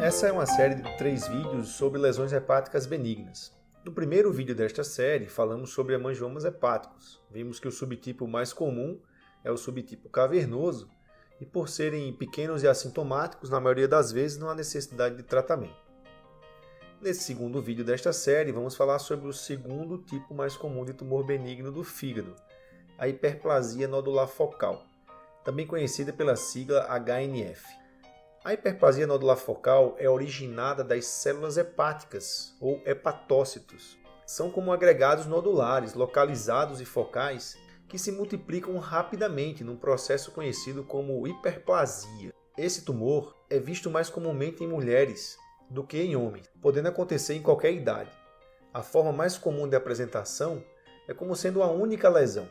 Essa é uma série de 3 vídeos sobre lesões hepáticas benignas. No primeiro vídeo desta série, falamos sobre hemangiomas hepáticos. Vimos que o subtipo mais comum é o subtipo cavernoso e, por serem pequenos e assintomáticos, na maioria das vezes não há necessidade de tratamento. Nesse segundo vídeo desta série, vamos falar sobre o segundo tipo mais comum de tumor benigno do fígado, a hiperplasia nodular focal, também conhecida pela sigla HNF. A hiperplasia nodular focal é originada das células hepáticas, ou hepatócitos. São como agregados nodulares, localizados e focais, que se multiplicam rapidamente num processo conhecido como hiperplasia. Esse tumor é visto mais comumente em mulheres do que em homens, podendo acontecer em qualquer idade. A forma mais comum de apresentação é como sendo uma única lesão,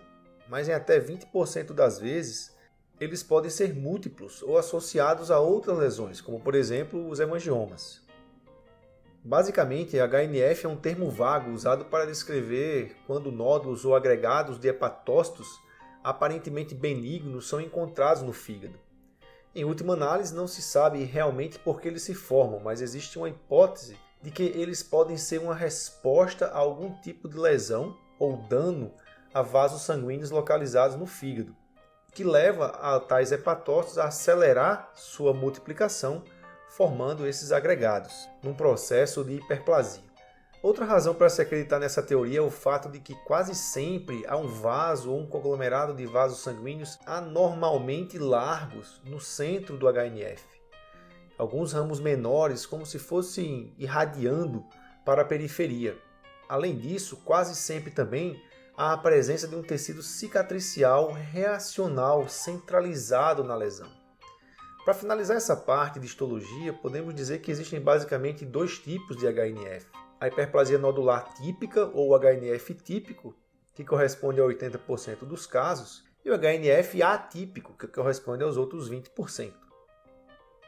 mas em até 20% das vezes, eles podem ser múltiplos ou associados a outras lesões, como por exemplo os hemangiomas. Basicamente, HNF é um termo vago usado para descrever quando nódulos ou agregados de hepatócitos aparentemente benignos são encontrados no fígado. Em última análise, não se sabe realmente por que eles se formam, mas existe uma hipótese de que eles podem ser uma resposta a algum tipo de lesão ou dano a vasos sanguíneos localizados no fígado, que leva a tais hepatócitos a acelerar sua multiplicação, formando esses agregados, num processo de hiperplasia. Outra razão para se acreditar nessa teoria é o fato de que quase sempre há um vaso ou um conglomerado de vasos sanguíneos anormalmente largos no centro do HNF. Alguns ramos menores como se fossem irradiando para a periferia. Além disso, quase sempre também há a presença de um tecido cicatricial reacional centralizado na lesão. Para finalizar essa parte de histologia, podemos dizer que existem basicamente 2 tipos de HNF. A hiperplasia nodular típica, ou HNF típico, que corresponde a 80% dos casos, e o HNF atípico, que corresponde aos outros 20%.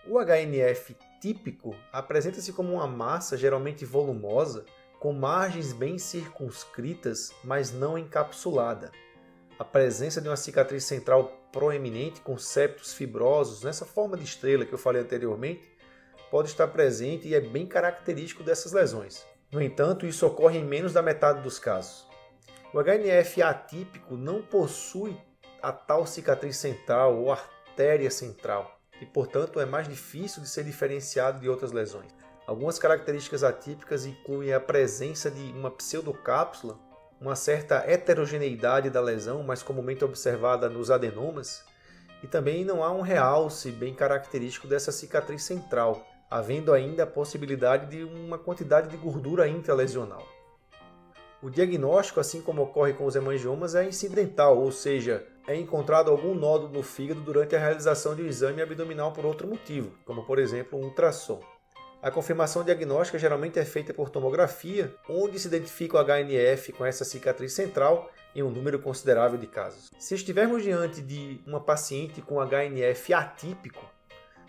O HNF típico apresenta-se como uma massa geralmente volumosa, com margens bem circunscritas, mas não encapsulada. A presença de uma cicatriz central proeminente com septos fibrosos, nessa forma de estrela que eu falei anteriormente, pode estar presente e é bem característico dessas lesões. No entanto, isso ocorre em menos da metade dos casos. O HNF atípico não possui a tal cicatriz central ou artéria central e, portanto, é mais difícil de ser diferenciado de outras lesões. Algumas características atípicas incluem a presença de uma pseudocápsula, uma certa heterogeneidade da lesão, mais comumente observada nos adenomas, e também não há um realce bem característico dessa cicatriz central, havendo ainda a possibilidade de uma quantidade de gordura intralesional. O diagnóstico, assim como ocorre com os hemangiomas, é incidental, ou seja, é encontrado algum nódulo no fígado durante a realização de um exame abdominal por outro motivo, como por exemplo um ultrassom. A confirmação diagnóstica geralmente é feita por tomografia, onde se identifica o HNF com essa cicatriz central em um número considerável de casos. Se estivermos diante de uma paciente com HNF atípico,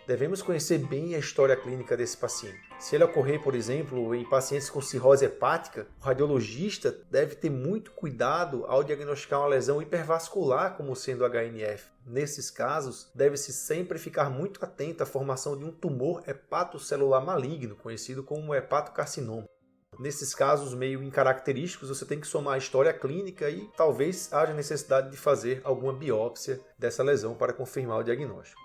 devemos conhecer bem a história clínica desse paciente. Se ele ocorrer, por exemplo, em pacientes com cirrose hepática, o radiologista deve ter muito cuidado ao diagnosticar uma lesão hipervascular como sendo HNF. Nesses casos, deve-se sempre ficar muito atento à formação de um tumor hepatocelular maligno, conhecido como hepatocarcinoma. Nesses casos meio incaracterísticos, você tem que somar a história clínica e talvez haja necessidade de fazer alguma biópsia dessa lesão para confirmar o diagnóstico.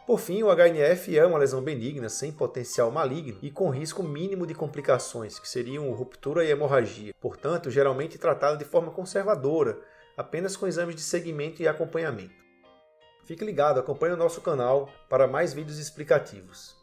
Por fim, o HNF é uma lesão benigna, sem potencial maligno e com risco mínimo de complicações, que seriam ruptura e hemorragia. Portanto, geralmente tratado de forma conservadora, apenas com exames de seguimento e acompanhamento. Fique ligado, acompanhe o nosso canal para mais vídeos explicativos.